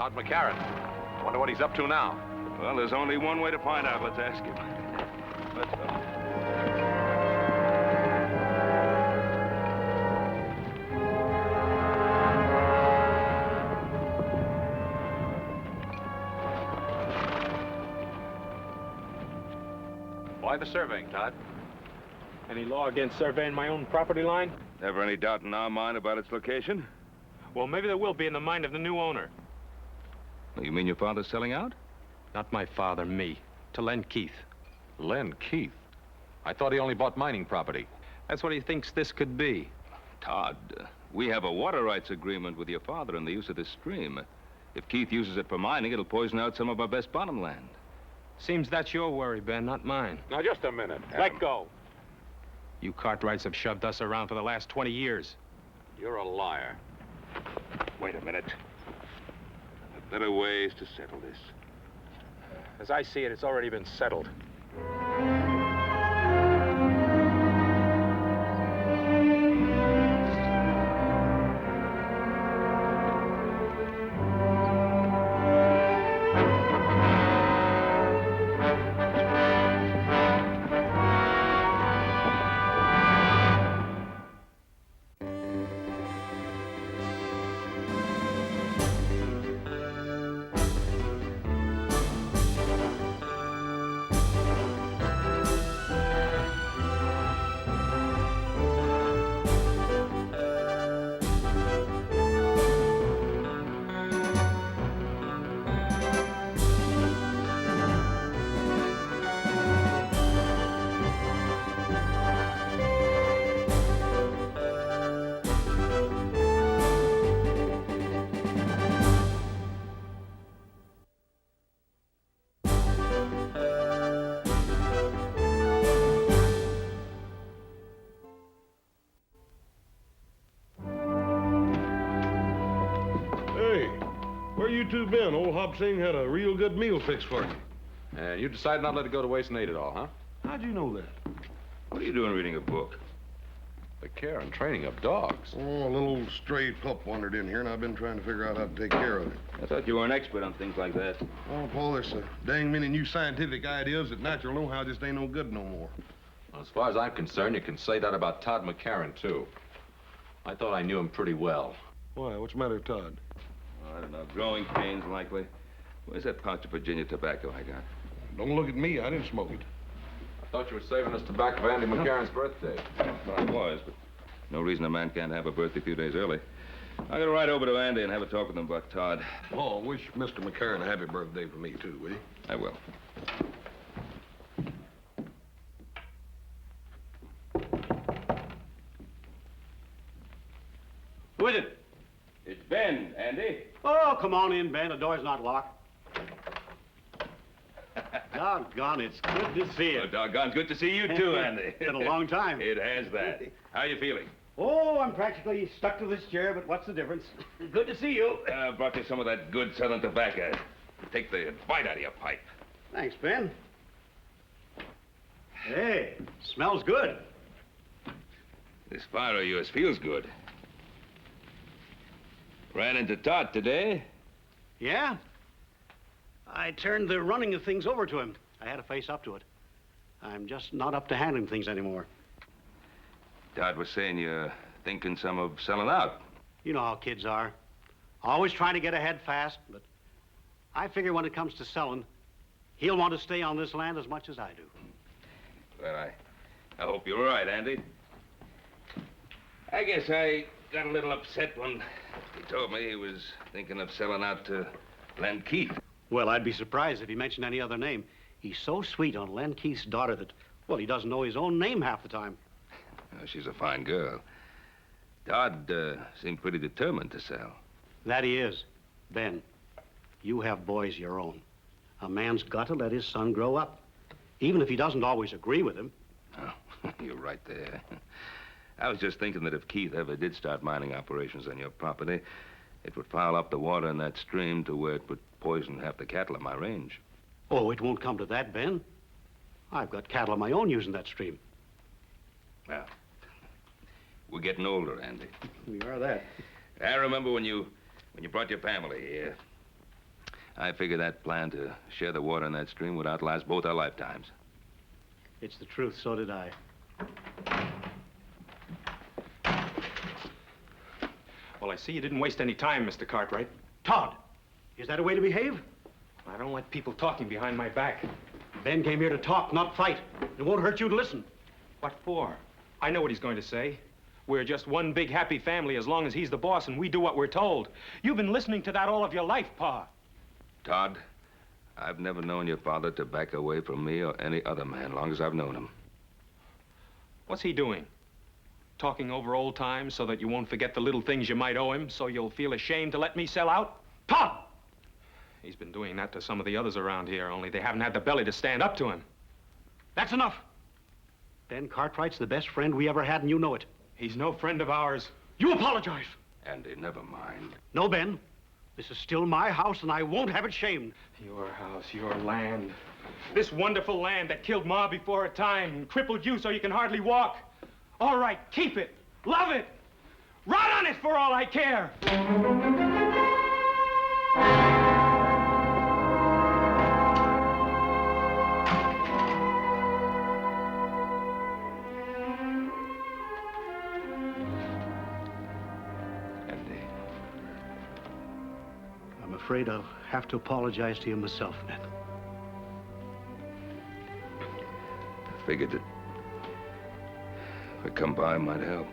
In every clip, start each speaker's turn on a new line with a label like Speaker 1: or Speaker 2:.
Speaker 1: Todd McCarran. Wonder what he's up to now.
Speaker 2: Well, there's only one way to find out. Let's ask him. Let's go.
Speaker 1: Why the surveying, Todd?
Speaker 3: Any law against surveying my own property line?
Speaker 2: Never any doubt in our mind about its location?
Speaker 3: Well, maybe there will be in the mind of the new owner.
Speaker 2: You mean your father's selling out?
Speaker 3: Not my father, me. To Len Keith.
Speaker 1: Len Keith? I thought he only bought mining property.
Speaker 3: That's what he thinks this could be.
Speaker 2: Todd, we have a water rights agreement with your father in the use of this stream. If Keith uses it for mining, it'll poison out some of our best bottom land.
Speaker 3: Seems that's your worry, Ben, not mine.
Speaker 1: Now, just a minute.
Speaker 3: Let go. You Cartwrights have shoved us around for the last 20 years.
Speaker 1: You're a liar.
Speaker 2: Wait a minute. There are better ways to settle this.
Speaker 3: As I see it, it's already been settled.
Speaker 4: You two been? Old Hop Sing had a real good meal fixed for you.
Speaker 1: And you decided not to let it go to waste and ate it all, huh?
Speaker 4: How'd you know that?
Speaker 2: What are you doing reading a book?
Speaker 1: The care and training of dogs.
Speaker 4: Oh, a little stray pup wandered in here, and I've been trying to figure out how to take care of it.
Speaker 2: I thought you were an expert on things like that.
Speaker 4: Oh, Paul, there's so dang many new scientific ideas that natural know-how just ain't no good no more.
Speaker 1: Well, as far as I'm concerned, you can say that about Todd McCarran, too. I thought I knew him pretty well.
Speaker 4: Why? What's the matter with Todd?
Speaker 2: I don't know. Growing pains, likely. Where's that pouch of Virginia tobacco I got?
Speaker 4: Don't look at me. I didn't smoke it.
Speaker 1: I thought you were saving us tobacco for Andy McCarran's birthday.
Speaker 2: Well, I was, but no reason a man can't have a birthday a few days early. I'm going to ride over to Andy and have a talk with him about Todd.
Speaker 4: Oh, wish Mr. McCarran a happy birthday for me, too, will you?
Speaker 2: I will.
Speaker 5: Who is it?
Speaker 2: It's Ben, Andy.
Speaker 5: Oh, come on in, Ben. The door's not locked. Doggone, it's good to see you.
Speaker 2: Oh, doggone, good to see you too, Andy.
Speaker 5: It's been a long time.
Speaker 2: It has that. How you feeling?
Speaker 5: Oh, I'm practically stuck to this chair, but what's the difference? Good to see you.
Speaker 2: Brought you some of that good southern tobacco. Take the bite out of your pipe.
Speaker 5: Thanks, Ben. Hey, smells good.
Speaker 2: This fire of yours feels good. Ran into Todd today.
Speaker 5: Yeah? I turned the running of things over to him. I had to face up to it. I'm just not up to handling things anymore.
Speaker 2: Todd was saying you're thinking some of selling out.
Speaker 5: You know how kids are. Always trying to get ahead fast, but I figure when it comes to selling, he'll want to stay on this land as much as I do.
Speaker 2: Well, I hope you're right, Andy. I guess I got a little upset when he told me he was thinking of selling out to Len Keith.
Speaker 5: Well, I'd be surprised if he mentioned any other name. He's so sweet on Len Keith's daughter that, well, he doesn't know his own name half the time.
Speaker 2: Oh, she's a fine girl. Todd seemed pretty determined to sell.
Speaker 5: That he is. Ben, you have boys of your own. A man's got to let his son grow up, even if he doesn't always agree with him.
Speaker 2: Oh, you're right there. I was just thinking that if Keith ever did start mining operations on your property, it would foul up the water in that stream to where it would poison half the cattle on my range.
Speaker 5: Oh, it won't come to that, Ben. I've got cattle of my own using that stream.
Speaker 2: Well, we're getting older, Andy.
Speaker 5: We are that.
Speaker 2: I remember when you brought your family here. I figure that plan to share the water in that stream would outlast both our lifetimes.
Speaker 5: It's the truth, so did I.
Speaker 3: Well, I see you didn't waste any time, Mr. Cartwright.
Speaker 5: Todd, is that a way to behave?
Speaker 3: I don't like people talking behind my back.
Speaker 5: Ben came here to talk, not fight. It won't hurt you to listen.
Speaker 3: What for? I know what he's going to say. We're just one big happy family as long as he's the boss and we do what we're told. You've been listening to that all of your life, Pa.
Speaker 2: Todd, I've never known your father to back away from me or any other man, long as I've known him.
Speaker 3: What's he doing? Talking over old times so that you won't forget the little things you might owe him, so you'll feel ashamed to let me sell out?
Speaker 5: Todd!
Speaker 3: He's been doing that to some of the others around here, only they haven't had the belly to stand up to him.
Speaker 5: That's enough. Ben Cartwright's the best friend we ever had, and you know it.
Speaker 3: He's no friend of ours.
Speaker 5: You apologize.
Speaker 2: Andy, never mind.
Speaker 5: No, Ben. This is still my house, and I won't have it shamed.
Speaker 3: Your house, your land. This wonderful land that killed Ma before her time and crippled you so you can hardly walk. All right, keep it. Love it. Run on it for all I care.
Speaker 2: Andy,
Speaker 5: I'm afraid I'll have to apologize to you myself, Ben.
Speaker 2: I figured that if I come by, might help.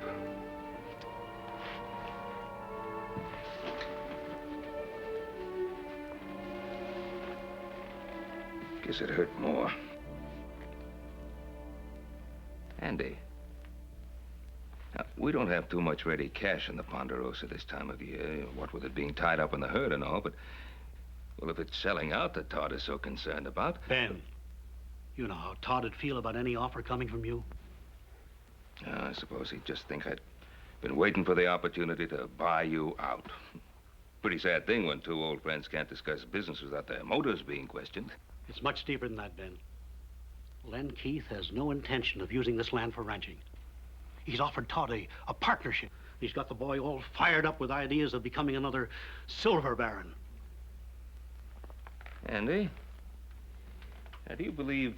Speaker 2: Guess it hurt more. Andy, now, we don't have too much ready cash in the Ponderosa this time of year, what with it being tied up in the herd and all, but, well, if it's selling out that Todd is so concerned about...
Speaker 5: Ben, you know how Todd would feel about any offer coming from you.
Speaker 2: I suppose he'd just think I'd been waiting for the opportunity to buy you out. Pretty sad thing when two old friends can't discuss business without their motives being questioned.
Speaker 5: It's much deeper than that, Ben. Len Keith has no intention of using this land for ranching. He's offered Todd a partnership. He's got the boy all fired up with ideas of becoming another silver baron.
Speaker 2: Andy, now, do you believe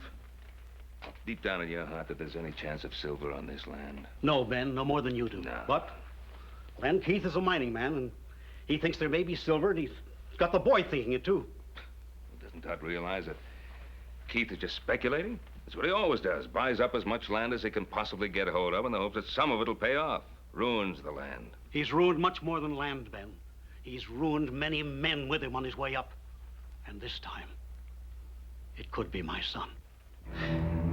Speaker 2: deep down in your heart that there's any chance of silver on this land?
Speaker 5: No, Ben, no more than you do.
Speaker 2: No.
Speaker 5: But Len Keith is a mining man, and he thinks there may be silver, and he's got the boy thinking it, too.
Speaker 2: Doesn't Todd realize that Keith is just speculating? That's what he always does. Buys up as much land as he can possibly get a hold of in the hopes that some of it'll pay off. Ruins the land.
Speaker 5: He's ruined much more than land, Ben. He's ruined many men with him on his way up. And this time, it could be my son.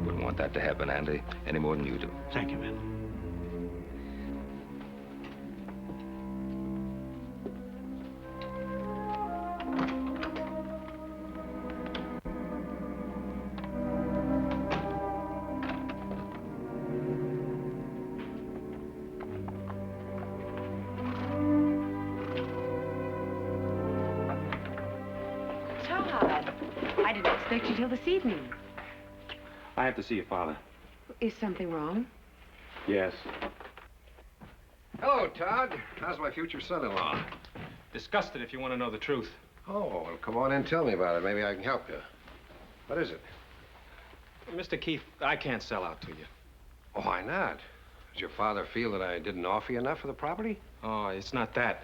Speaker 2: Wouldn't want that to happen, Andy, any more than you do.
Speaker 5: Thank you, Ben.
Speaker 6: Todd, I didn't expect you till this evening.
Speaker 3: I have to see your father.
Speaker 6: Is something wrong?
Speaker 3: Yes.
Speaker 7: Hello, Todd. How's my future son-in-law?
Speaker 3: Disgusted if you want to know the truth.
Speaker 7: Oh, well, come on in and tell me about it. Maybe I can help you. What is it?
Speaker 3: Mr. Keith, I can't sell out to you.
Speaker 7: Oh, why not? Does your father feel that I didn't offer you enough for the property?
Speaker 3: Oh, it's not that.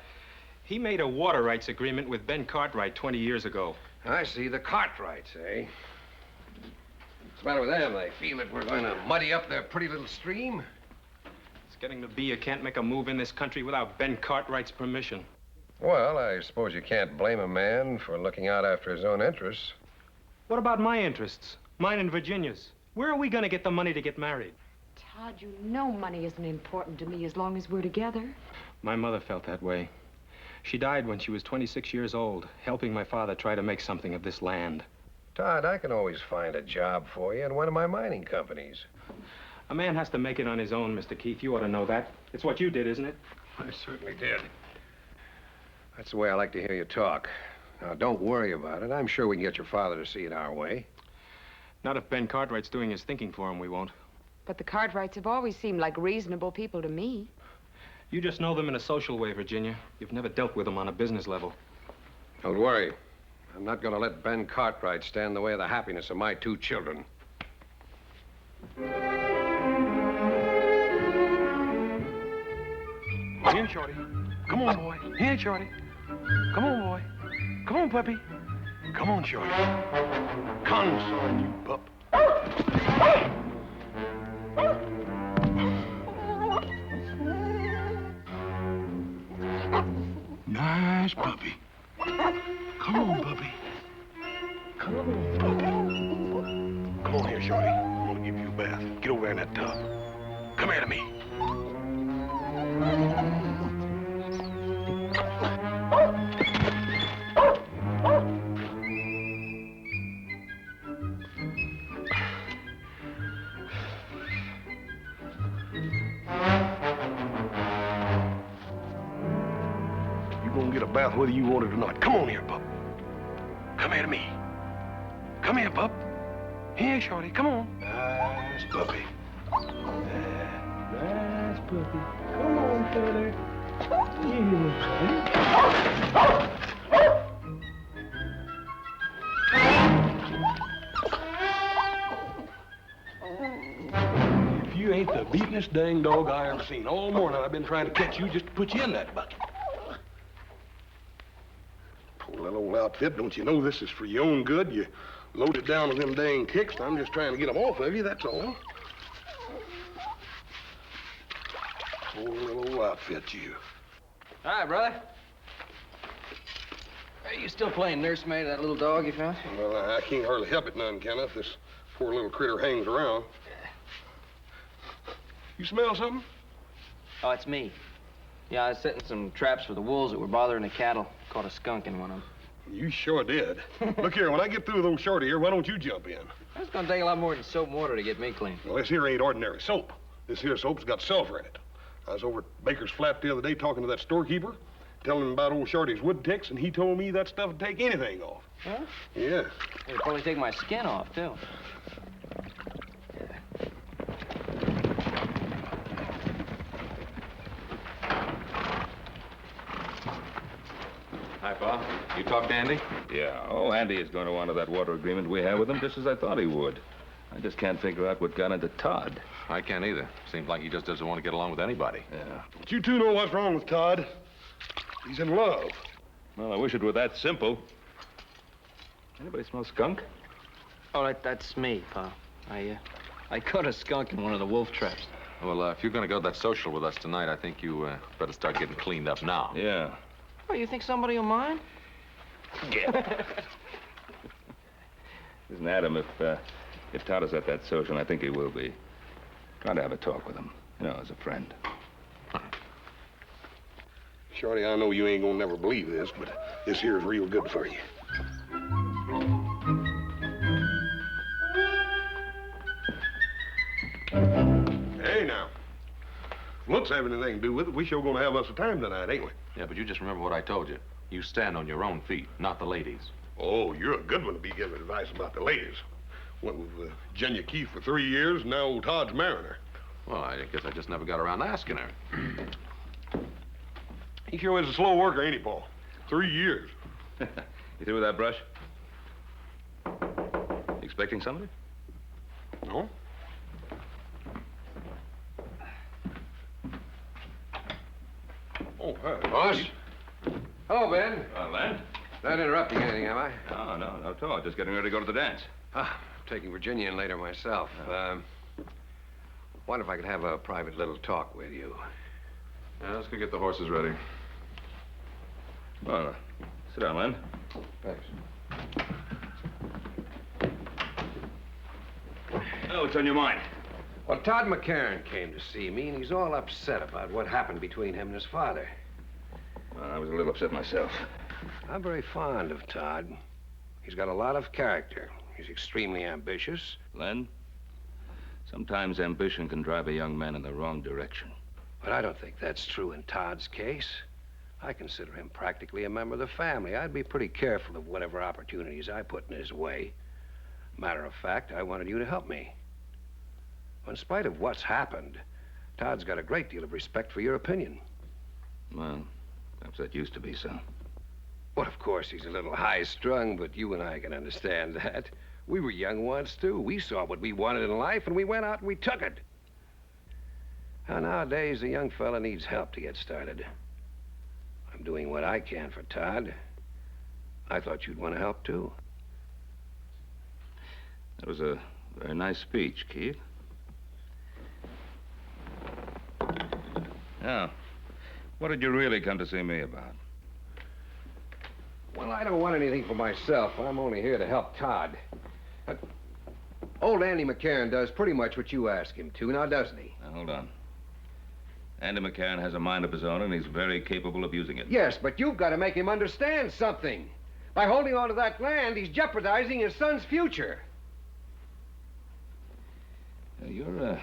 Speaker 3: He made a water rights agreement with Ben Cartwright 20 years ago.
Speaker 7: I see. The Cartwrights, eh? What's the matter with them? They feel that we're going to muddy up their pretty little stream?
Speaker 3: It's getting to be you can't make a move in this country without Ben Cartwright's permission.
Speaker 7: Well, I suppose you can't blame a man for looking out after his own interests.
Speaker 3: What about my interests? Mine and Virginia's. Where are we going to get the money to get married?
Speaker 6: Todd, you know money isn't important to me as long as we're together.
Speaker 3: My mother felt that way. She died when she was 26 years old, helping my father try to make something of this land.
Speaker 7: Todd, I can always find a job for you in one of my mining companies.
Speaker 3: A man has to make it on his own, Mr. Keith. You ought to know that. It's what you did, isn't it?
Speaker 7: I certainly did. That's the way I like to hear you talk. Now, don't worry about it. I'm sure we can get your father to see it our way.
Speaker 3: Not if Ben Cartwright's doing his thinking for him, we won't.
Speaker 6: But the Cartwrights have always seemed like reasonable people to me.
Speaker 3: You just know them in a social way, Virginia. You've never dealt with them on a business level.
Speaker 7: Don't worry. I'm not going to let Ben Cartwright stand in the way of the happiness of my 2 children.
Speaker 4: Here, Shorty. Come on, boy. Here, Shorty. Come on, boy. Come on, puppy. Come on, Shorty. Come, son, you pup. Nice puppy. Come on, puppy. Come on, puppy. Come on here, Shorty. I'm gonna give you a bath. Get over there in that tub. Come here to me. You're gonna get a bath whether you want it or not. Come on here, pup. Come here to me. Come here, pup. Here, Shorty. Come on. Nice puppy. Nice puppy. Come on, feather. If you ain't the beatin'est dang dog I ever seen. All morning I've been trying to catch you just to put you in that bucket. Poor little old outfit, don't you know this is for your own good? You loaded down with them dang kicks, and I'm just trying to get them off of you, that's all. Poor little old outfit, you.
Speaker 8: Hi, brother. Are you still playing nursemaid to that little dog you found?
Speaker 4: Well, I can't hardly help it none, can I, if this poor little critter hangs around. You smell something?
Speaker 8: Oh, it's me. Yeah, I was setting some traps for the wolves that were bothering the cattle. Caught a skunk in one of them.
Speaker 4: You sure did. Look here, when I get through with old Shorty here, why don't you jump in?
Speaker 8: It's gonna take a lot more than soap and water to get me clean.
Speaker 4: Well, this here ain't ordinary soap. This here soap's got sulfur in it. I was over at Baker's Flat the other day talking to that storekeeper, telling him about old Shorty's wood ticks, and he told me that stuff would take anything off.
Speaker 8: Huh?
Speaker 4: Yeah.
Speaker 8: It'll probably take my skin off, too.
Speaker 1: Hi, Pa. You talked to Andy?
Speaker 2: Yeah. Oh, Andy is going to honor that water agreement we have with him, just as I thought he would. I just can't figure out what got into Todd.
Speaker 1: I can't either. Seems like he just doesn't want to get along with anybody.
Speaker 2: Yeah.
Speaker 4: But you two know what's wrong with Todd. He's in love.
Speaker 2: Well, I wish it were that simple. Anybody smell skunk?
Speaker 8: Oh, that's me, Pa. I caught a skunk in one of the wolf traps.
Speaker 1: Well, if you're going to go to that social with us tonight, I think you better start getting cleaned up now.
Speaker 2: Yeah.
Speaker 8: Oh, you think somebody will mind?
Speaker 2: Yeah. Listen, Adam, if Todd is at that social, and I think he will be, try to have a talk with him, you know, as a friend.
Speaker 4: Shorty, I know you ain't gonna never believe this, but this here's real good for you. Hey, now. Looks have anything to do with it. We sure gonna have us a time tonight, ain't we?
Speaker 1: Yeah, but you just remember what I told you. You stand on your own feet, not the ladies.
Speaker 4: Oh, you're a good one to be giving advice about the ladies. Went with Jenya Keith for 3 years, and now old Todd's marrying her.
Speaker 1: Well, I guess I just never got around to asking her.
Speaker 4: He sure is a slow worker, ain't he, Paul? 3 years.
Speaker 2: You through with that brush? Expecting somebody?
Speaker 4: No? Oh, hi.
Speaker 7: Boss? Hello, Ben.
Speaker 2: Len?
Speaker 7: Not interrupting anything, am I?
Speaker 2: No, not at all. Just getting ready to go to the dance.
Speaker 7: Ah, I'm taking Virginia in later myself. Wonder if I could have a private little talk with you.
Speaker 1: Yeah, let's go get the horses ready.
Speaker 2: Well, sit down, Len.
Speaker 7: Thanks.
Speaker 2: Oh, what's on your mind?
Speaker 7: Well, Todd McCarran came to see me, and he's all upset about what happened between him and his father.
Speaker 2: Well, I was a little upset myself.
Speaker 7: I'm very fond of Todd. He's got a lot of character. He's extremely ambitious.
Speaker 2: Len, sometimes ambition can drive a young man in the wrong direction.
Speaker 7: But I don't think that's true in Todd's case. I consider him practically a member of the family. I'd be pretty careful of whatever opportunities I put in his way. Matter of fact, I wanted you to help me. In spite of what's happened, Todd's got a great deal of respect for your opinion.
Speaker 2: Well, perhaps that used to be so.
Speaker 7: Well, of course, he's a little high-strung, but you and I can understand that. We were young once, too. We saw what we wanted in life, and we went out and we took it. Now, nowadays, a young fella needs help to get started. I'm doing what I can for Todd. I thought you'd want to help, too.
Speaker 2: That was a very nice speech, Keith. Now, what did you really come to see me about?
Speaker 7: Well, I don't want anything for myself. I'm only here to help Todd. Old Andy McCarran does pretty much what you ask him to, now doesn't he?
Speaker 2: Now, hold on. Andy McCarran has a mind of his own, and he's very capable of using it.
Speaker 7: Yes, but you've got to make him understand something. By holding on to that land, he's jeopardizing his son's future.
Speaker 2: Your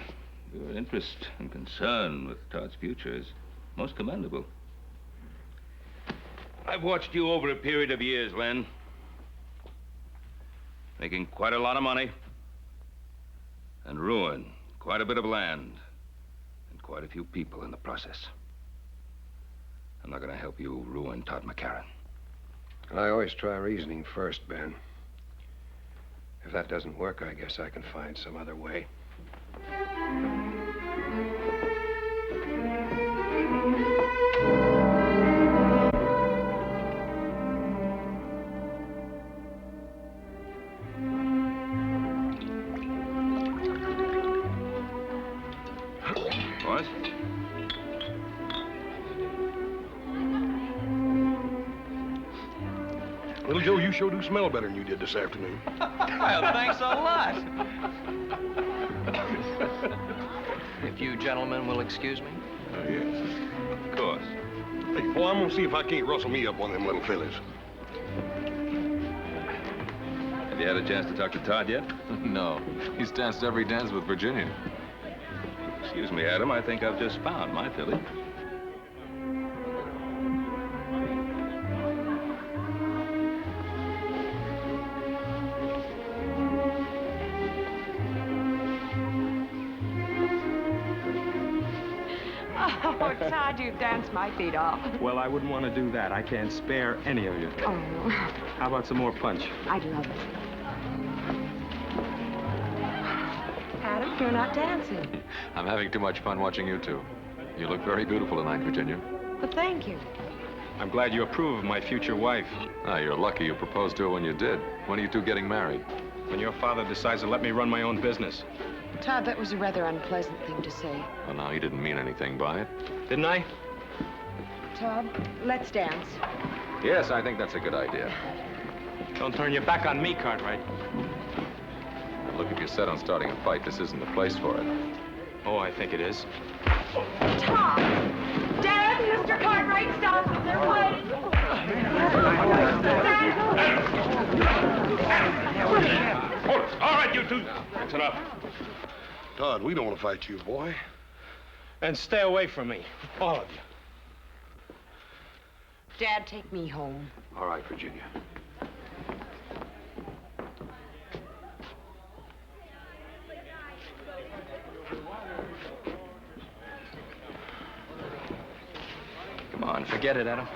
Speaker 2: interest and concern with Todd's future is most commendable. I've watched you over a period of years, Len. Making quite a lot of money. And ruin quite a bit of land. And quite a few people in the process. I'm not going to help you ruin Todd McCarran.
Speaker 7: I always try reasoning first, Ben. If that doesn't work, I guess I can find some other way.
Speaker 2: Boys?
Speaker 4: Little Joe, you sure do smell better than you did this afternoon.
Speaker 8: Well, thanks a lot. If you gentlemen will excuse me.
Speaker 4: Oh, yes.
Speaker 2: Of course.
Speaker 4: Hey, boy, I'm gonna see if I can't rustle me up one of them little fillies.
Speaker 2: Have you had a chance to talk to Todd yet?
Speaker 1: No. He's danced every dance with Virginia.
Speaker 2: Excuse me, Adam. I think I've just found my filly.
Speaker 6: Oh, Todd, you've danced my feet off.
Speaker 3: Well, I wouldn't want to do that. I can't spare any of you.
Speaker 6: Oh,
Speaker 3: How about some more punch?
Speaker 6: I'd love it. Adam, you're not dancing.
Speaker 1: I'm having too much fun watching you two. You look very beautiful tonight, Virginia.
Speaker 6: But thank you.
Speaker 3: I'm glad you approve of my future wife.
Speaker 1: Ah, you're lucky you proposed to her when you did. When are you two getting married?
Speaker 3: When your father decides to let me run my own business.
Speaker 6: Todd, that was a rather unpleasant thing to say.
Speaker 1: Well, now, he didn't mean anything by it.
Speaker 3: Didn't I?
Speaker 6: Todd, let's dance.
Speaker 1: Yes, I think that's a good idea.
Speaker 3: Don't turn your back on me, Cartwright.
Speaker 1: Look, if you're set on starting a fight, this isn't the place for it.
Speaker 3: Oh, I think it is.
Speaker 6: Todd! Dad, Mr. Cartwright, stop. They're fighting.
Speaker 2: All right, you two. That's enough.
Speaker 4: Todd, we don't want to fight you, boy.
Speaker 3: And stay away from me, all of you.
Speaker 6: Dad, take me home.
Speaker 7: All right, Virginia.
Speaker 2: Come on.
Speaker 8: Forget it, Adam.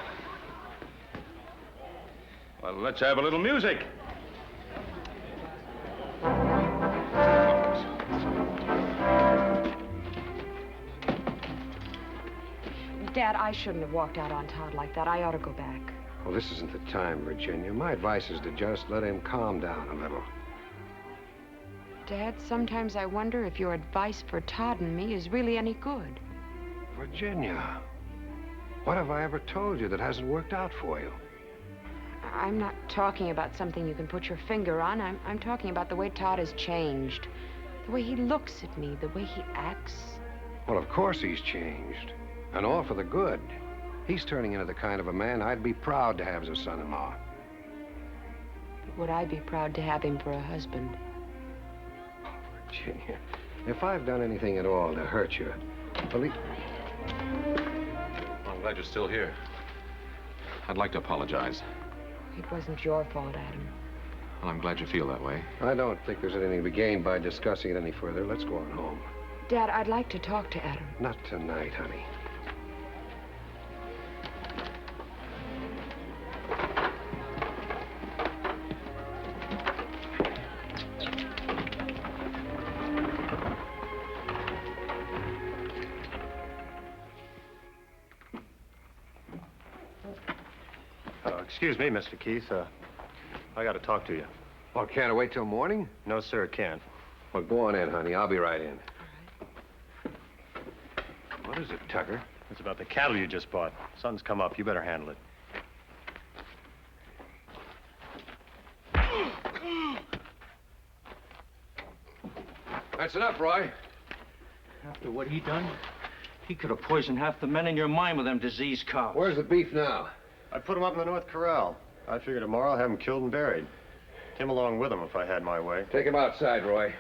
Speaker 2: Well, let's have a little music.
Speaker 6: Dad, I shouldn't have walked out on Todd like that. I ought to go back.
Speaker 7: Well, this isn't the time, Virginia. My advice is to just let him calm down a little.
Speaker 6: Dad, sometimes I wonder if your advice for Todd and me is really any good.
Speaker 7: Virginia, what have I ever told you that hasn't worked out for you?
Speaker 6: I'm not talking about something you can put your finger on. I'm talking about the way Todd has changed. The way he looks at me, the way he acts.
Speaker 7: Well, of course he's changed. And all for the good. He's turning into the kind of a man I'd be proud to have as a son-in-law.
Speaker 6: Would I be proud to have him for a husband?
Speaker 7: Virginia, if I've done anything at all to hurt you, believe...
Speaker 1: I'm glad you're still here. I'd like to apologize.
Speaker 6: It wasn't your fault, Adam.
Speaker 1: Well, I'm glad you feel that way.
Speaker 7: I don't think there's anything to be gained by discussing it any further. Let's go on home.
Speaker 6: Dad, I'd like to talk to Adam.
Speaker 7: Not tonight, honey.
Speaker 9: Excuse me, Mr. Keith. I got to talk to you.
Speaker 7: Oh, can't I wait till morning?
Speaker 9: No, sir, it can't.
Speaker 7: Well, go on in, honey. I'll be right in. What is it, Tucker?
Speaker 9: It's about the cattle you just bought. Sun's come up. You better handle it.
Speaker 7: That's enough, Roy.
Speaker 10: After what he done, he could have poisoned half the men in your mine with them diseased cows.
Speaker 7: Where's the beef now?
Speaker 9: I put him up in the North Corral. I figure tomorrow I'll have him killed and buried. Tim along with him if I had my way.
Speaker 7: Take him outside, Roy.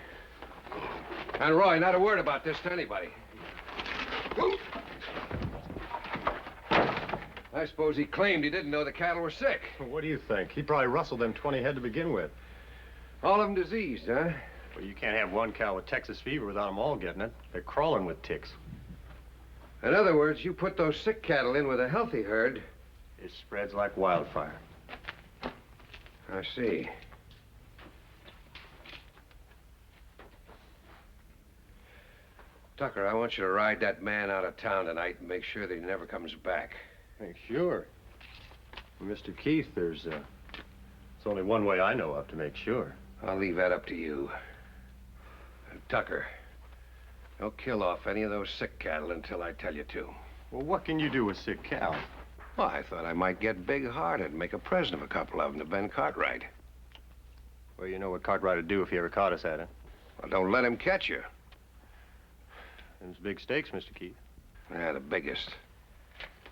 Speaker 7: And Roy, not a word about this to anybody. I suppose he claimed he didn't know the cattle were sick.
Speaker 9: Well, what do you think? He probably rustled them 20 head to begin with.
Speaker 7: All of them diseased, huh?
Speaker 9: Well, you can't have one cow with Texas fever without them all getting it. They're crawling with ticks.
Speaker 7: In other words, you put those sick cattle in with a healthy herd.
Speaker 9: It spreads like wildfire.
Speaker 7: I see. Tucker, I want you to ride that man out of town tonight and make sure that he never comes back.
Speaker 9: Hey, sure. Well, Mr. Keith, there's only one way I know of to make sure.
Speaker 7: I'll leave that up to you. Tucker, don't kill off any of those sick cattle until I tell you to.
Speaker 9: Well, what can you do with sick cow?
Speaker 7: Well, I thought I might get big-hearted and make a present of a couple of them to Ben Cartwright.
Speaker 9: Well, you know what Cartwright would do if he ever caught us at it.
Speaker 7: Well, don't let him catch you.
Speaker 9: Them's big stakes, Mr. Keith.
Speaker 7: Yeah, the biggest.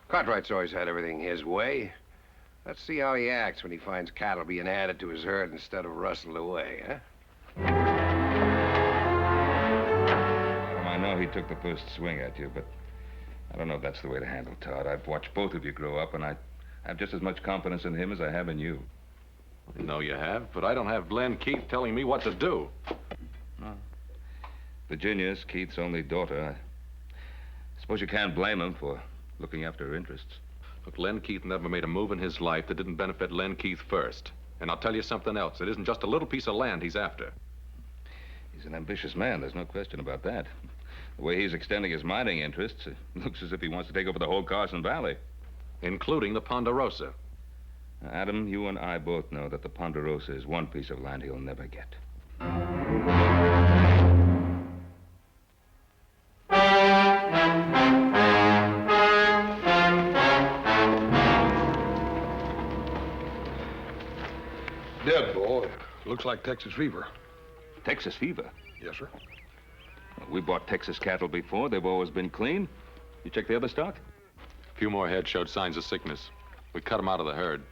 Speaker 7: Cartwright's always had everything his way. Let's see how he acts when he finds cattle being added to his herd instead of rustled away, huh?
Speaker 2: I know he took the first swing at you, but I don't know if that's the way to handle Todd. I've watched both of you grow up, and I have just as much confidence in him as I have in you.
Speaker 1: No, you have, but I don't have Glenn Keith telling me what to do.
Speaker 2: No. Virginia's Keith's only daughter. I suppose you can't blame him for looking after her interests.
Speaker 1: Look, Len Keith never made a move in his life that didn't benefit Len Keith first. And I'll tell you something else. It isn't just a little piece of land he's after.
Speaker 2: He's an ambitious man. There's no question about that. The way he's extending his mining interests, it looks as if he wants to take over the whole Carson Valley.
Speaker 1: Including the Ponderosa.
Speaker 2: Now, Adam, you and I both know that the Ponderosa is one piece of land he'll never get.
Speaker 4: Dead, boy. Looks like Texas fever.
Speaker 2: Texas fever?
Speaker 4: Yes, sir.
Speaker 2: We bought Texas cattle before. They've always been clean. You check the other stock?
Speaker 1: A few more head showed signs of sickness. We cut them out of the herd.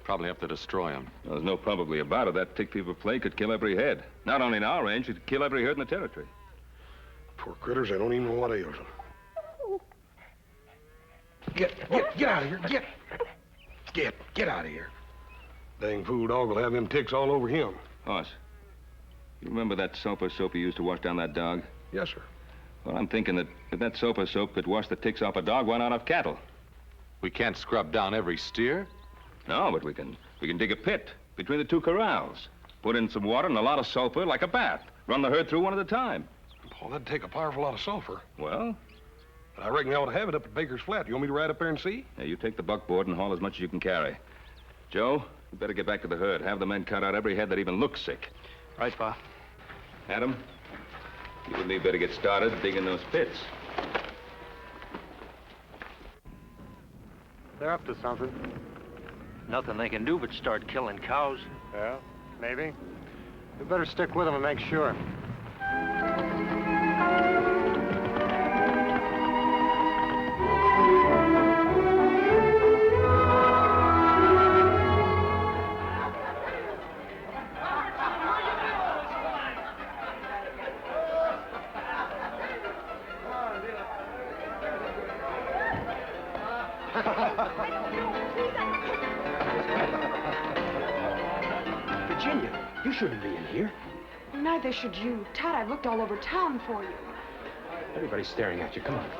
Speaker 1: Probably have to destroy them.
Speaker 2: Well, there's no probably about it. That tick fever plague could kill every head. Not only in our range, it'd kill every herd in the territory.
Speaker 4: Poor critters, they don't even know what ails them. Get out of here. Get out of here. Dang fool dog will have them ticks all over him.
Speaker 2: Hoss, you remember that soap you used to wash down that dog?
Speaker 4: Yes, sir.
Speaker 2: Well, I'm thinking that if that soap could wash the ticks off a dog, why not off cattle?
Speaker 1: We can't scrub down every steer.
Speaker 2: No, but we can dig a pit between the two corrals. Put in some water and a lot of sulfur, like a bath. Run the herd through one at a time.
Speaker 4: Paul, that'd take a powerful lot of sulfur.
Speaker 2: Well?
Speaker 4: But I reckon they ought to have it up at Baker's Flat. You want me to ride up there and see?
Speaker 2: Yeah, you take the buckboard and haul as much as you can carry. Joe, you better get back to the herd. Have the men cut out every head that even looks sick.
Speaker 5: Right, Pa.
Speaker 2: Adam, you and me better get started digging those pits.
Speaker 9: They're up to something.
Speaker 10: Nothing they can do but start killing cows.
Speaker 9: Yeah, maybe. We better stick with them and make sure.
Speaker 10: Virginia, you shouldn't be in here.
Speaker 6: Neither should you. Todd, I've looked all over town for you.
Speaker 10: Everybody's staring at you. Come on.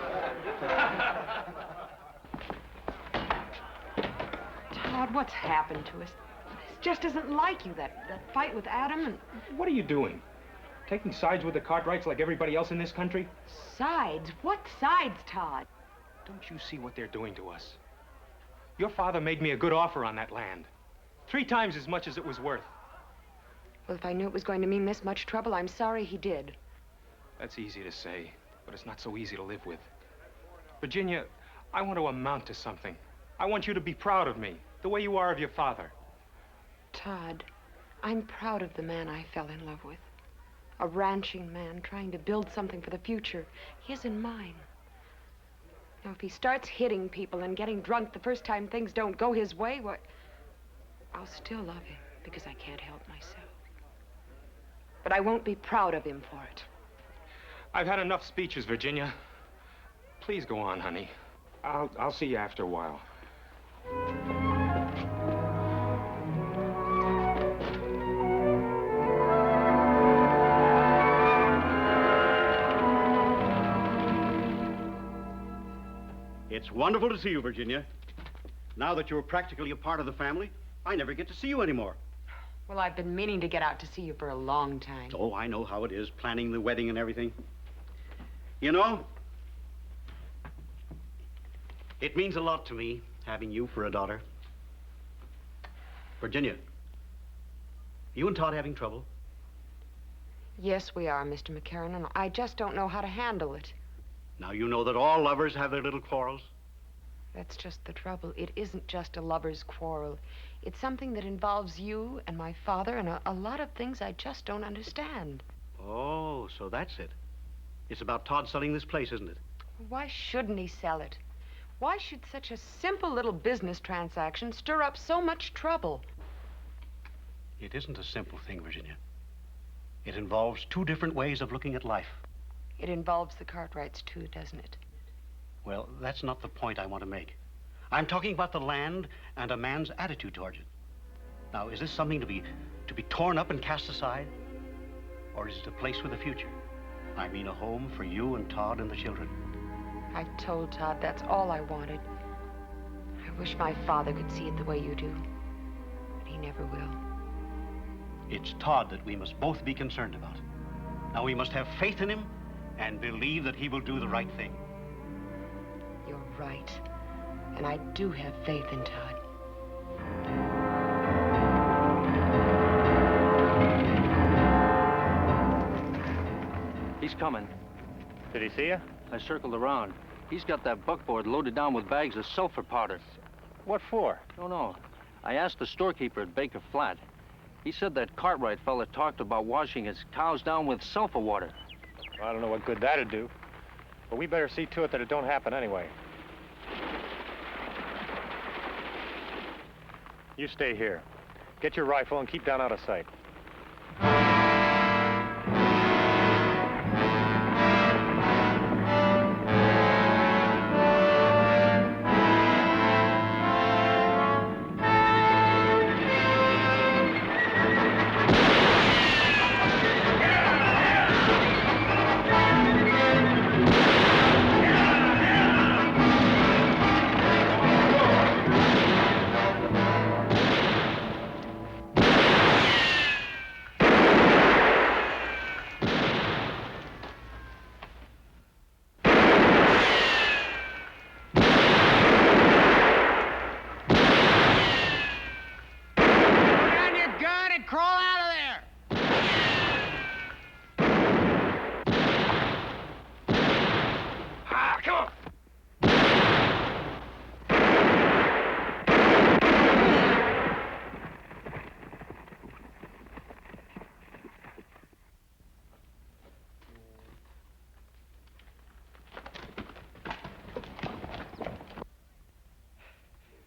Speaker 6: Todd, what's happened to us? This just isn't like you, that fight with Adam and...
Speaker 3: What are you doing? Taking sides with the Cartwrights like everybody else in this country?
Speaker 6: Sides? What sides, Todd?
Speaker 3: Don't you see what they're doing to us? Your father made me a good offer on that land. 3 times as much as it was worth.
Speaker 6: Well, if I knew it was going to mean this much trouble, I'm sorry he did.
Speaker 3: That's easy to say, but it's not so easy to live with. Virginia, I want to amount to something. I want you to be proud of me, the way you are of your father.
Speaker 6: Todd, I'm proud of the man I fell in love with. A ranching man trying to build something for the future, his and mine. Now, if he starts hitting people and getting drunk the first time things don't go his way, well, I'll still love him because I can't help myself. But I won't be proud of him for it.
Speaker 3: I've had enough speeches, Virginia. Please go on, honey. I'll see you after a while.
Speaker 5: It's wonderful to see you, Virginia. Now that you're practically a part of the family, I never get to see you anymore.
Speaker 6: Well, I've been meaning to get out to see you for a long time.
Speaker 5: Oh, I know how it is, planning the wedding and everything. You know, it means a lot to me, having you for a daughter. Virginia, you and Todd having trouble?
Speaker 6: Yes, we are, Mr. McCarran, and I just don't know how to handle it.
Speaker 5: Now you know that all lovers have their little quarrels.
Speaker 6: That's just the trouble. It isn't just a lover's quarrel. It's something that involves you and my father and a lot of things I just don't understand.
Speaker 5: Oh, so that's it. It's about Todd selling this place, isn't it?
Speaker 6: Why shouldn't he sell it? Why should such a simple little business transaction stir up so much trouble?
Speaker 5: It isn't a simple thing, Virginia. It involves 2 different ways of looking at life.
Speaker 6: It involves the Cartwrights, too, doesn't it?
Speaker 5: Well, that's not the point I want to make. I'm talking about the land and a man's attitude towards it. Now, is this something to be torn up and cast aside? Or is it a place with a future? I mean, a home for you and Todd and the children.
Speaker 6: I've told Todd that's all I wanted. I wish my father could see it the way you do, but he never will.
Speaker 5: It's Todd that we must both be concerned about. Now, we must have faith in him and believe that he will do the right thing.
Speaker 6: You're right. And I do have faith in Todd.
Speaker 10: He's coming.
Speaker 9: Did he see you?
Speaker 10: I circled around. He's got that buckboard loaded down with bags of sulfur powder.
Speaker 9: What for?
Speaker 10: Don't know. I asked the storekeeper at Baker Flat. He said that Cartwright fella talked about washing his cows down with sulfur water.
Speaker 9: Well, I don't know what good that'd do. But we better see to it that it don't happen anyway. You stay here. Get your rifle and keep down out of sight.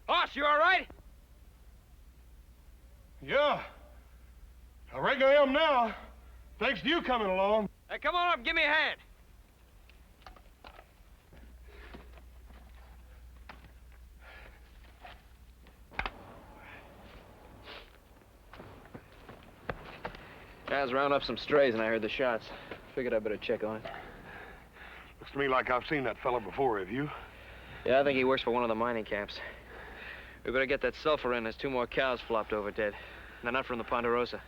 Speaker 7: Boss, you all right?
Speaker 4: Yeah. I reckon I am now. Thanks to you coming along.
Speaker 7: Hey, come on up and give me a hand.
Speaker 8: I was rounding up some strays and I heard the shots. Figured I'd better check on it.
Speaker 4: Looks to me like I've seen that fella before, have you?
Speaker 8: Yeah, I think he works for one of the mining camps. We better get that sulfur in. There's 2 more cows flopped over dead. They're not from the Ponderosa.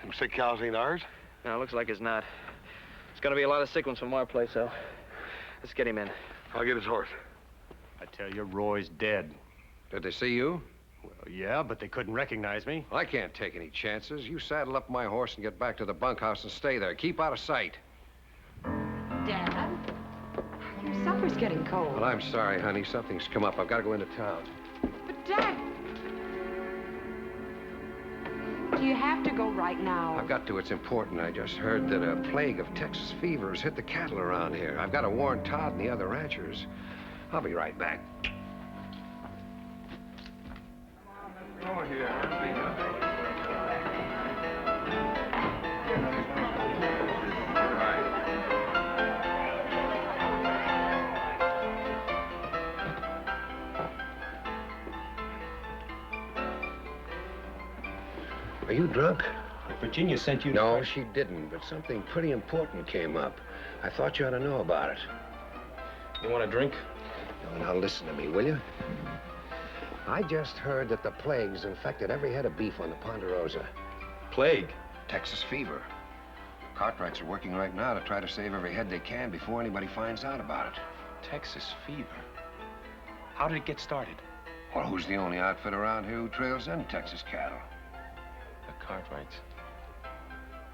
Speaker 4: Them sick cows ain't ours?
Speaker 8: No, it looks like it's not. It's gonna be a lot of sick ones from our place, though. Let's get him in.
Speaker 4: I'll get his horse.
Speaker 9: I tell you, Roy's dead.
Speaker 7: Did they see you?
Speaker 9: Well, yeah, but they couldn't recognize me.
Speaker 7: I can't take any chances. You saddle up my horse and get back to the bunkhouse and stay there. Keep out of sight.
Speaker 6: Dad, your supper's getting cold.
Speaker 7: Well, I'm sorry, honey. Something's come up. I've got to go into town.
Speaker 6: But, Dad... Do you have to go right now?
Speaker 7: I've got to. It's important. I just heard that a plague of Texas fever has hit the cattle around here. I've got to warn Todd and the other ranchers. I'll be right back. Come on here. Are you drunk?
Speaker 3: Virginia sent you to...
Speaker 7: No, she didn't, but something pretty important came up. I thought you ought to know about it.
Speaker 3: You want a drink?
Speaker 7: No, now listen to me, will you? I just heard that the plague's infected every head of beef on the Ponderosa.
Speaker 3: Plague?
Speaker 7: Texas fever. Cartwrights are working right now to try to save every head they can before anybody finds out about it.
Speaker 3: Texas fever? How did it get started?
Speaker 7: Well, who's the only outfit around here who trails in Texas cattle?
Speaker 3: The Cartwrights.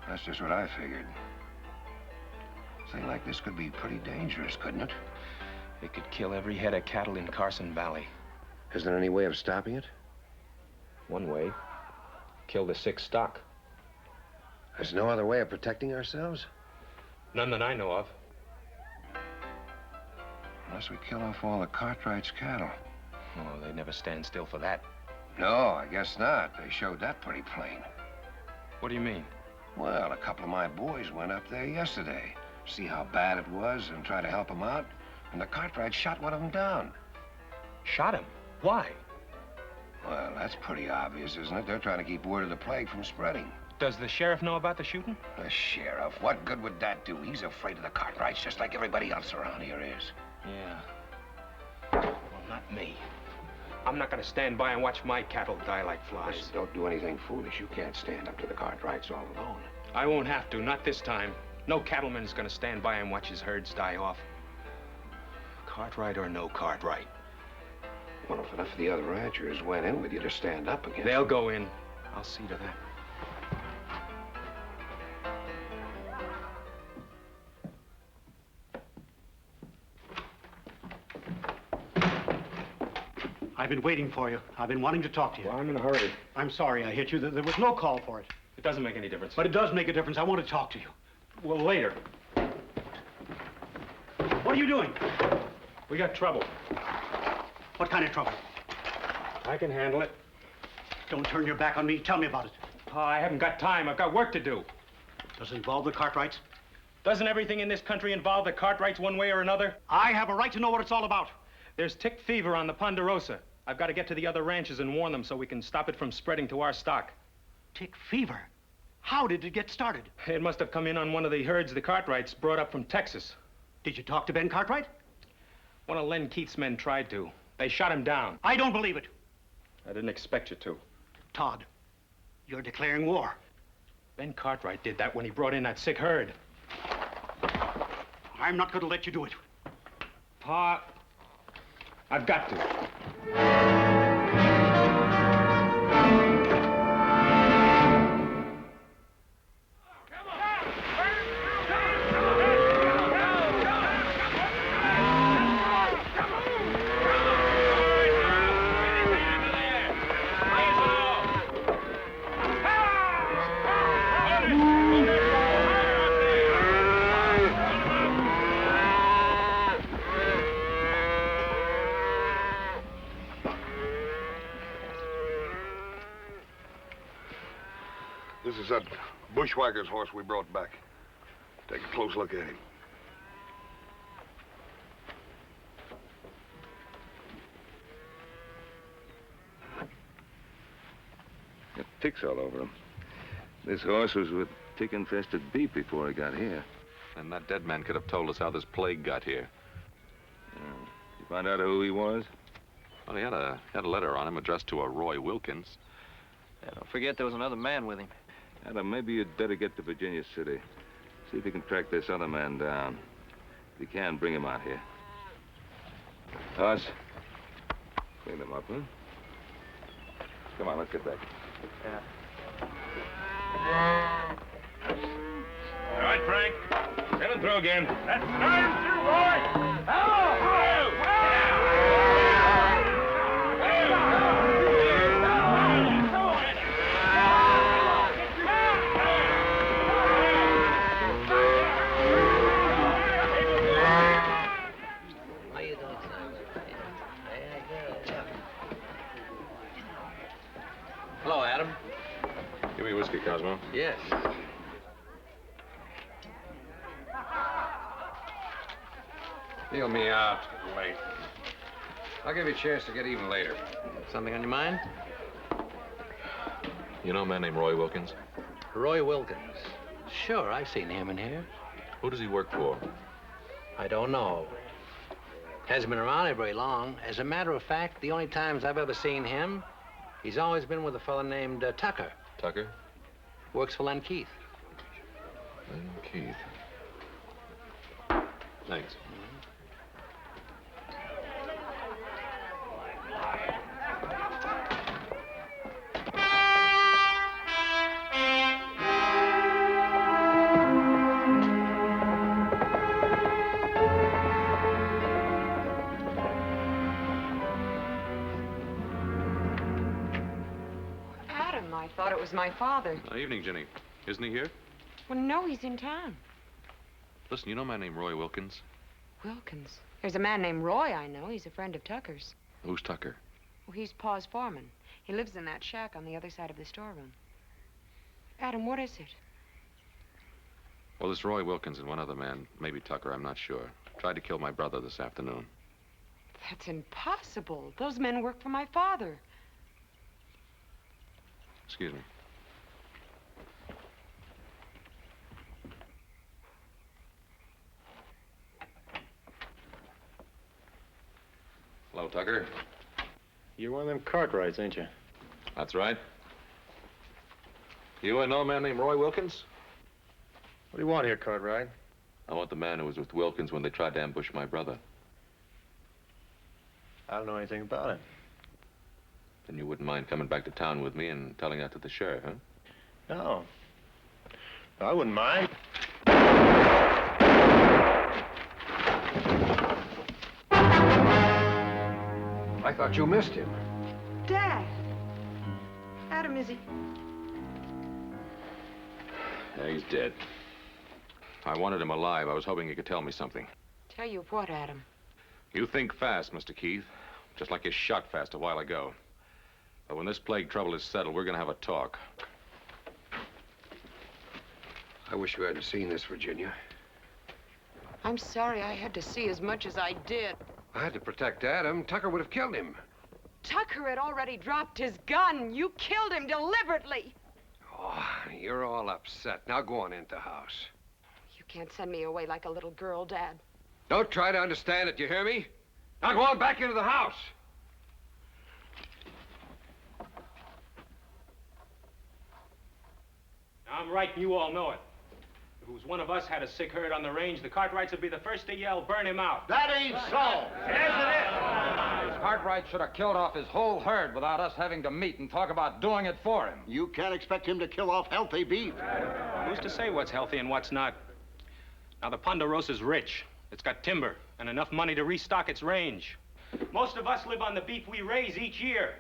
Speaker 7: That's just what I figured. A thing like this could be pretty dangerous, couldn't it?
Speaker 3: It could kill every head of cattle in Carson Valley.
Speaker 7: Is there any way of stopping it?
Speaker 3: One way. Kill the sick stock.
Speaker 7: There's no other way of protecting ourselves?
Speaker 3: None that I know of.
Speaker 7: Unless we kill off all the Cartwright's cattle.
Speaker 3: Oh, they'd never stand still for that.
Speaker 7: No, I guess not. They showed that pretty plain.
Speaker 3: What do you mean?
Speaker 7: Well, a couple of my boys went up there yesterday. See how bad it was and try to help them out. And the Cartwright shot one of them down.
Speaker 3: Shot him? Why?
Speaker 7: Well, that's pretty obvious, isn't it? They're trying to keep word of the plague from spreading.
Speaker 3: Does the sheriff know about the shooting?
Speaker 7: The sheriff? What good would that do? He's afraid of the Cartwrights just like everybody else around here is.
Speaker 3: Yeah. Well, not me. I'm not gonna stand by and watch my cattle die like flies.
Speaker 7: Listen, don't do anything foolish. You can't stand up to the Cartwrights all alone.
Speaker 3: I won't have to, not this time. No cattleman's gonna stand by and watch his herds die off. Cartwright or no Cartwright.
Speaker 7: Well, if enough of the other ranchers went in with you to stand up against
Speaker 3: They'll
Speaker 7: them.
Speaker 3: go in. I'll see to that.
Speaker 5: I've been waiting for you. I've been wanting to talk to you.
Speaker 3: Well, I'm in a hurry.
Speaker 5: I'm sorry I hit you. There was no call for it.
Speaker 3: It doesn't make any difference.
Speaker 5: But it does make a difference. I want to talk to you.
Speaker 3: Well, later.
Speaker 5: What are you doing?
Speaker 3: We got trouble.
Speaker 5: What kind of trouble?
Speaker 3: I can handle it.
Speaker 5: Don't turn your back on me. Tell me about it.
Speaker 3: Oh, I haven't got time. I've got work to do.
Speaker 5: Does it involve the Cartwrights?
Speaker 3: Doesn't everything in this country involve the Cartwrights one way or another?
Speaker 5: I have a right to know what it's all about.
Speaker 3: There's tick fever on the Ponderosa. I've got to get to the other ranches and warn them so we can stop it from spreading to our stock.
Speaker 5: Tick fever? How did it get started?
Speaker 3: It must have come in on one of the herds the Cartwrights brought up from Texas.
Speaker 5: Did you talk to Ben Cartwright?
Speaker 3: One of Len Keith's men tried to. They shot him down.
Speaker 5: I don't believe it.
Speaker 3: I didn't expect you to.
Speaker 5: Todd, you're declaring war.
Speaker 3: Ben Cartwright did that when he brought in that sick herd.
Speaker 5: I'm not going to let you do it.
Speaker 3: Pa, I've got to.
Speaker 4: This is that bushwhacker's horse we brought back. Take a close look at him.
Speaker 2: Got ticks all over him. This horse was with tick-infested beef before he got here.
Speaker 1: And that dead man could have told us how this plague got here.
Speaker 2: You find out who he was?
Speaker 1: Well, he had a letter on him addressed to a Roy Wilkins.
Speaker 8: Yeah, don't forget there was another man with him.
Speaker 2: Adam, maybe you'd better get to Virginia City. See if you can track this other man down. If you can, bring him out here. Todd, clean him up, huh? Come on, let's get back.
Speaker 3: All right, Frank. Send it through again. That's 9-2, boy.
Speaker 8: Hello, Adam.
Speaker 1: Give me whiskey, Cosmo.
Speaker 8: Yes.
Speaker 7: Deal me out. Late. I'll give you a chance to get even later.
Speaker 8: Something on your mind?
Speaker 1: You know a man named Roy Wilkins?
Speaker 11: Roy Wilkins. Sure, I've seen him in here.
Speaker 1: Who does he work for?
Speaker 11: I don't know. Hasn't been around here very long. As a matter of fact, the only times I've ever seen him, he's always been with a fellow named Tucker.
Speaker 1: Tucker?
Speaker 11: Works for Len Keith.
Speaker 1: Len Keith. Thanks.
Speaker 6: Adam, I thought it was my father.
Speaker 1: Evening, Jenny. Isn't he here?
Speaker 6: Well, no, he's in town.
Speaker 1: Listen, you know a man named Roy Wilkins?
Speaker 6: Wilkins. There's a man named Roy I know. He's a friend of Tucker's.
Speaker 1: Who's Tucker?
Speaker 6: Well, he's Pa's foreman. He lives in that shack on the other side of the storeroom. Adam, what is it?
Speaker 1: Well, this Roy Wilkins and one other man, maybe Tucker, I'm not sure, tried to kill my brother this afternoon.
Speaker 6: That's impossible. Those men work for my father.
Speaker 1: Excuse me. Hello, Tucker.
Speaker 9: You're one of them Cartwrights, ain't you?
Speaker 1: That's right. You know a man named Roy Wilkins?
Speaker 9: What do you want here, Cartwright?
Speaker 1: I want the man who was with Wilkins when they tried to ambush my brother.
Speaker 9: I don't know anything about it.
Speaker 1: Then you wouldn't mind coming back to town with me and telling that to the sheriff, huh?
Speaker 9: No. I wouldn't mind.
Speaker 7: I thought you missed him.
Speaker 6: Dad. Adam, is he?
Speaker 1: Yeah, he's dead. I wanted him alive. I was hoping he could tell me something.
Speaker 6: Tell you what, Adam?
Speaker 1: You think fast, Mr. Keith. Just like you shot fast a while ago. But when this plague trouble is settled, we're gonna have a talk.
Speaker 7: I wish you hadn't seen this, Virginia.
Speaker 6: I'm sorry I had to see as much as I did.
Speaker 7: I had to protect Adam. Tucker would have killed him.
Speaker 6: Tucker had already dropped his gun. You killed him deliberately.
Speaker 7: Oh, you're all upset. Now go on into the house.
Speaker 6: You can't send me away like a little girl, Dad.
Speaker 7: Don't try to understand it, you hear me? Now go on back into the house.
Speaker 3: I'm right, and you all know it. If it was one of us had a sick herd on the range, the Cartwrights would be the first to yell, burn him out.
Speaker 12: That ain't so.
Speaker 3: Yes, it is.
Speaker 13: Cartwright should have killed off his whole herd without us having to meet and talk about doing it for him.
Speaker 12: You can't expect him to kill off healthy beef.
Speaker 3: Who's to say what's healthy and what's not? Now, the Ponderosa's rich. It's got timber and enough money to restock its range. Most of us live on the beef we raise each year.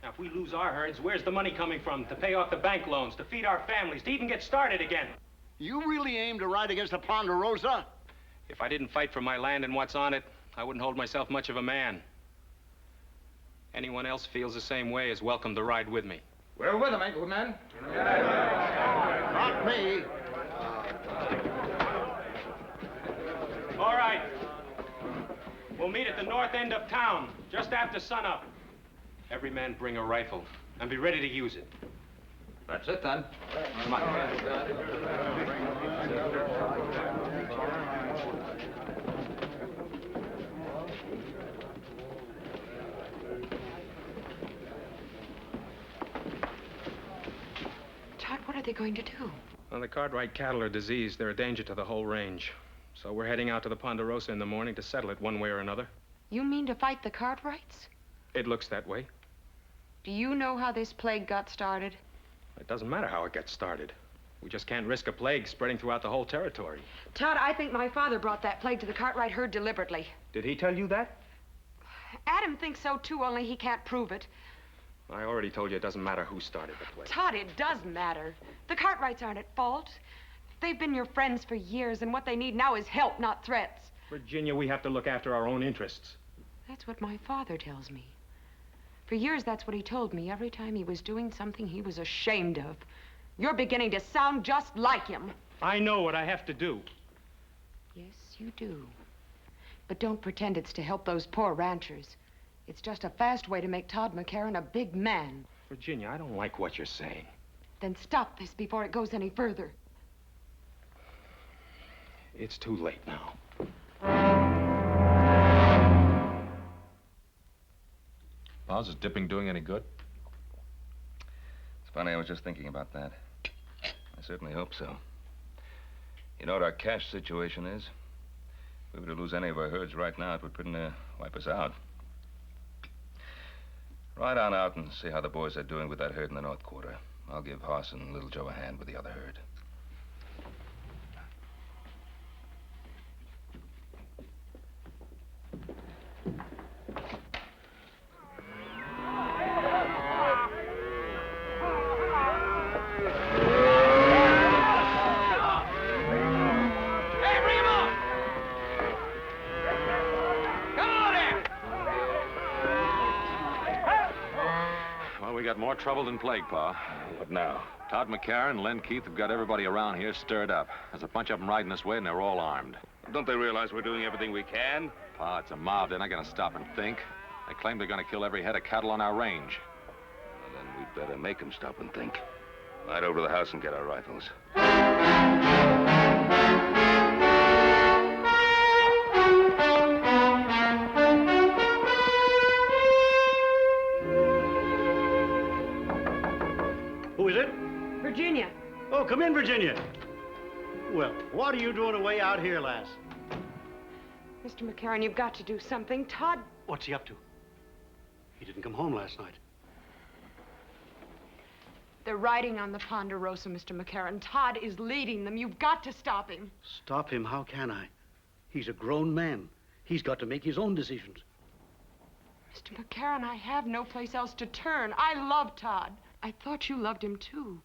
Speaker 3: Now, if we lose our herds, where's the money coming from to pay off the bank loans, to feed our families, to even get started again?
Speaker 12: You really aim to ride against the Ponderosa?
Speaker 3: If I didn't fight for my land and what's on it, I wouldn't hold myself much of a man. Anyone else feels the same way is welcome to ride with me.
Speaker 13: We're with him, ain't we, men?
Speaker 12: Not me.
Speaker 3: All right. We'll meet at the north end of town, just after sunup. Every man bring a rifle and be ready to use it.
Speaker 13: That's it, then. Come on.
Speaker 6: Todd, what are they going to do?
Speaker 3: Well, the Cartwright cattle are diseased. They're a danger to the whole range. So we're heading out to the Ponderosa in the morning to settle it one way or another.
Speaker 6: You mean to fight the Cartwrights?
Speaker 3: It looks that way.
Speaker 6: Do you know how this plague got started?
Speaker 3: It doesn't matter how it gets started. We just can't risk a plague spreading throughout the whole territory.
Speaker 6: Todd, I think my father brought that plague to the Cartwright herd deliberately.
Speaker 3: Did he tell you that?
Speaker 6: Adam thinks so, too, only he can't prove it.
Speaker 3: I already told you it doesn't matter who started the plague.
Speaker 6: Todd, it does matter. The Cartwrights aren't at fault. They've been your friends for years, and what they need now is help, not threats.
Speaker 3: Virginia, we have to look after our own interests.
Speaker 6: That's what my father tells me. For years, that's what he told me every time he was doing something he was ashamed of. You're beginning to sound just like him.
Speaker 3: I know what I have to do.
Speaker 6: Yes, you do. But don't pretend it's to help those poor ranchers. It's just a fast way to make Todd McCarran a big man.
Speaker 3: Virginia, I don't like what you're saying.
Speaker 6: Then stop this before it goes any further.
Speaker 3: It's too late now.
Speaker 1: Boz, is dipping doing any good?
Speaker 2: It's funny, I was just thinking about that. I certainly hope so. You know what our cash situation is? If we were to lose any of our herds right now, it would pretty near wipe us out. Ride on out and see how the boys are doing with that herd in the North Quarter. I'll give Hoss and Little Joe a hand with the other herd.
Speaker 1: We got more trouble than plague, Pa.
Speaker 2: What now?
Speaker 1: Todd McCarran and Len Keith have got everybody around here stirred up. There's a bunch of them riding this way, and they're all armed.
Speaker 2: Don't they realize we're doing everything we can?
Speaker 1: Pa, it's a mob. They're not going to stop and think. They claim they're going to kill every head of cattle on our range.
Speaker 2: Well, then we'd better make them stop and think. Ride over to the house and get our rifles.
Speaker 5: Who is it?
Speaker 6: Virginia.
Speaker 5: Oh, come in, Virginia. Well, what are you doing away out here, lass?
Speaker 6: Mr. McCarran, you've got to do something. Todd...
Speaker 5: What's he up to? He didn't come home last night.
Speaker 6: They're riding on the Ponderosa, Mr. McCarran. Todd is leading them. You've got to stop him.
Speaker 5: Stop him? How can I? He's a grown man. He's got to make his own decisions.
Speaker 6: Mr. McCarran, I have no place else to turn. I love Todd. I thought you loved him, too.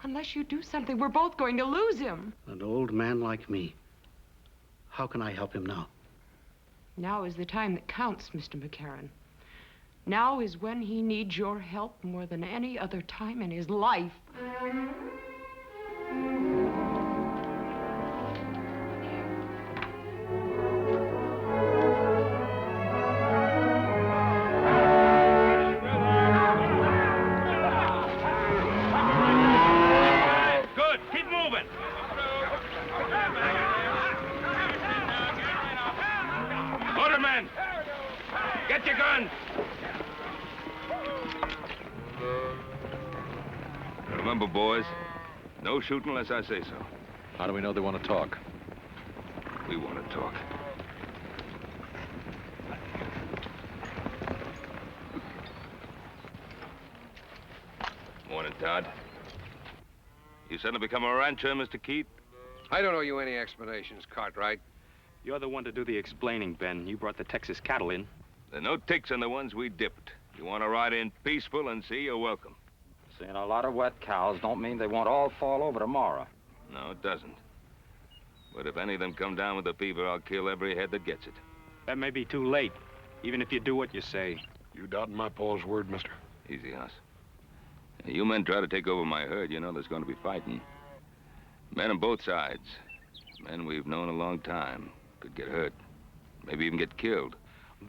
Speaker 6: Unless you do something, we're both going to lose him.
Speaker 5: An old man like me. How can I help him now?
Speaker 6: Now is the time that counts, Mr. McCarran. Now is when he needs your help more than any other time in his life.
Speaker 2: Good. Keep moving. Motormen, get your guns. Remember, boys, no shooting unless I say so.
Speaker 1: How do we know they want to talk?
Speaker 2: We want to talk. Morning, Todd. You suddenly become a rancher, Mr. Keith?
Speaker 7: I don't owe you any explanations, Cartwright.
Speaker 3: You're the one to do the explaining, Ben. You brought the Texas cattle in.
Speaker 2: There are no ticks in the ones we dipped. You want to ride in peaceful and see, you're welcome.
Speaker 13: Seeing a lot of wet cows don't mean they won't all fall over tomorrow.
Speaker 2: No, it doesn't. But if any of them come down with the fever, I'll kill every head that gets it.
Speaker 3: That may be too late, even if you do what you say.
Speaker 4: You doubting my Paul's word, mister?
Speaker 2: Easy, Hoss. You men try to take over my herd, you know there's going to be fighting. Men on both sides. Men we've known a long time. Could get hurt. Maybe even get killed.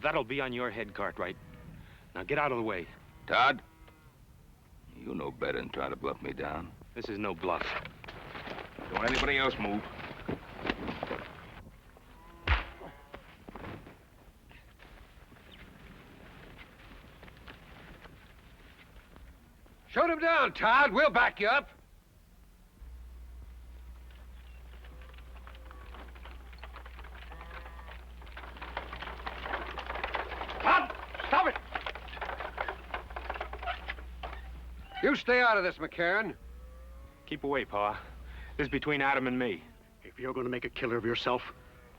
Speaker 3: That'll be on your head, Cartwright. Now get out of the way.
Speaker 2: Todd? You know better than try to bluff me down.
Speaker 3: This is no bluff.
Speaker 2: Don't anybody else move.
Speaker 7: Shoot him down, Todd. We'll back you up.
Speaker 3: Todd, stop it!
Speaker 7: You stay out of this, McCarran.
Speaker 3: Keep away, Pa. This is between Adam and me.
Speaker 5: If you're going to make a killer of yourself,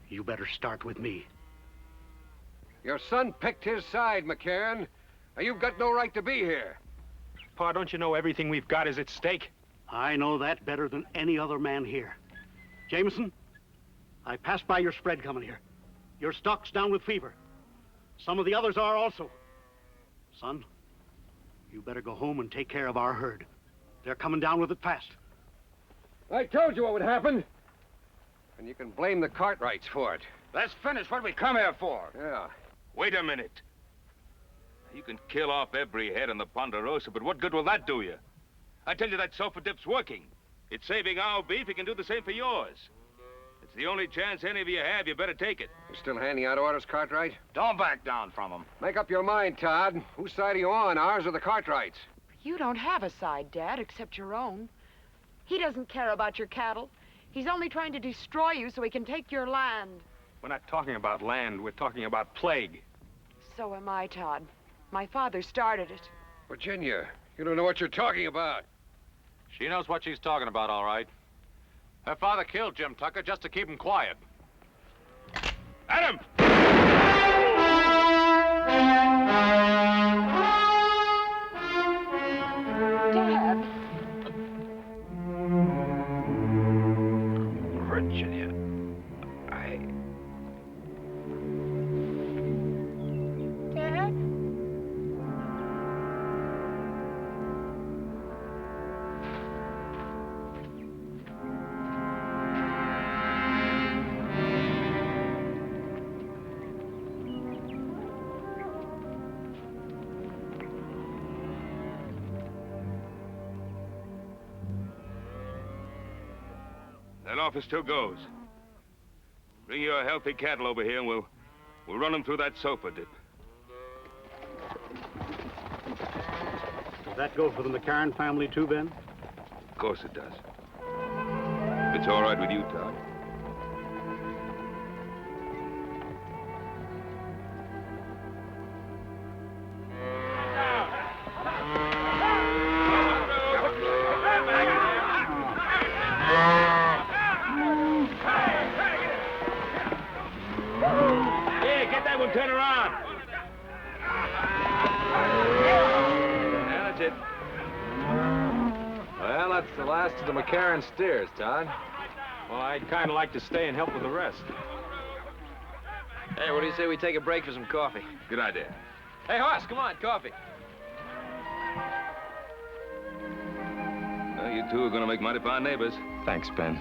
Speaker 5: you better start with me.
Speaker 7: Your son picked his side, McCarran. Now, you've got no right to be here.
Speaker 3: Pa, don't you know everything we've got is at stake?
Speaker 5: I know that better than any other man here. Jameson, I passed by your spread coming here. Your stock's down with fever. Some of the others are also. Son, you better go home and take care of our herd. They're coming down with it fast.
Speaker 7: I told you what would happen. And you can blame the Cartwrights for it.
Speaker 13: Let's finish what we come here for.
Speaker 7: Yeah.
Speaker 2: Wait a minute. You can kill off every head on the Ponderosa, but what good will that do you? I tell you that sulfur dip's working. It's saving our beef. It can do the same for yours. It's the only chance any of you have. You better take it.
Speaker 7: You still handing out orders, Cartwright?
Speaker 13: Don't back down from them.
Speaker 7: Make up your mind, Todd. Whose side are you on, ours or the Cartwrights?
Speaker 6: You don't have a side, Dad, except your own. He doesn't care about your cattle. He's only trying to destroy you so he can take your land.
Speaker 3: We're not talking about land. We're talking about plague.
Speaker 6: So am I, Todd. My father started it.
Speaker 7: Virginia, you don't know what you're talking about.
Speaker 1: She knows what she's talking about, all right. Her father killed Jim Tucker just to keep him quiet.
Speaker 2: Adam!
Speaker 6: Dad.
Speaker 7: Virginia,
Speaker 6: Dad?
Speaker 2: That offer still goes. Bring your healthy cattle over here, and we'll run them through that sulfur dip.
Speaker 5: Does that go for the McCarran family too, Ben?
Speaker 2: Of course it does. If it's all right with you, Todd.
Speaker 3: Turn around.
Speaker 1: Yeah, that's it. Well, that's the last of the McCarran steers, Todd.
Speaker 3: Well, I'd kind of like to stay and help with the rest.
Speaker 8: Hey, what do you say we take a break for some coffee?
Speaker 2: Good idea.
Speaker 8: Hey, Hoss, come on, coffee.
Speaker 2: Well, you two are going to make mighty fine neighbors.
Speaker 3: Thanks, Ben.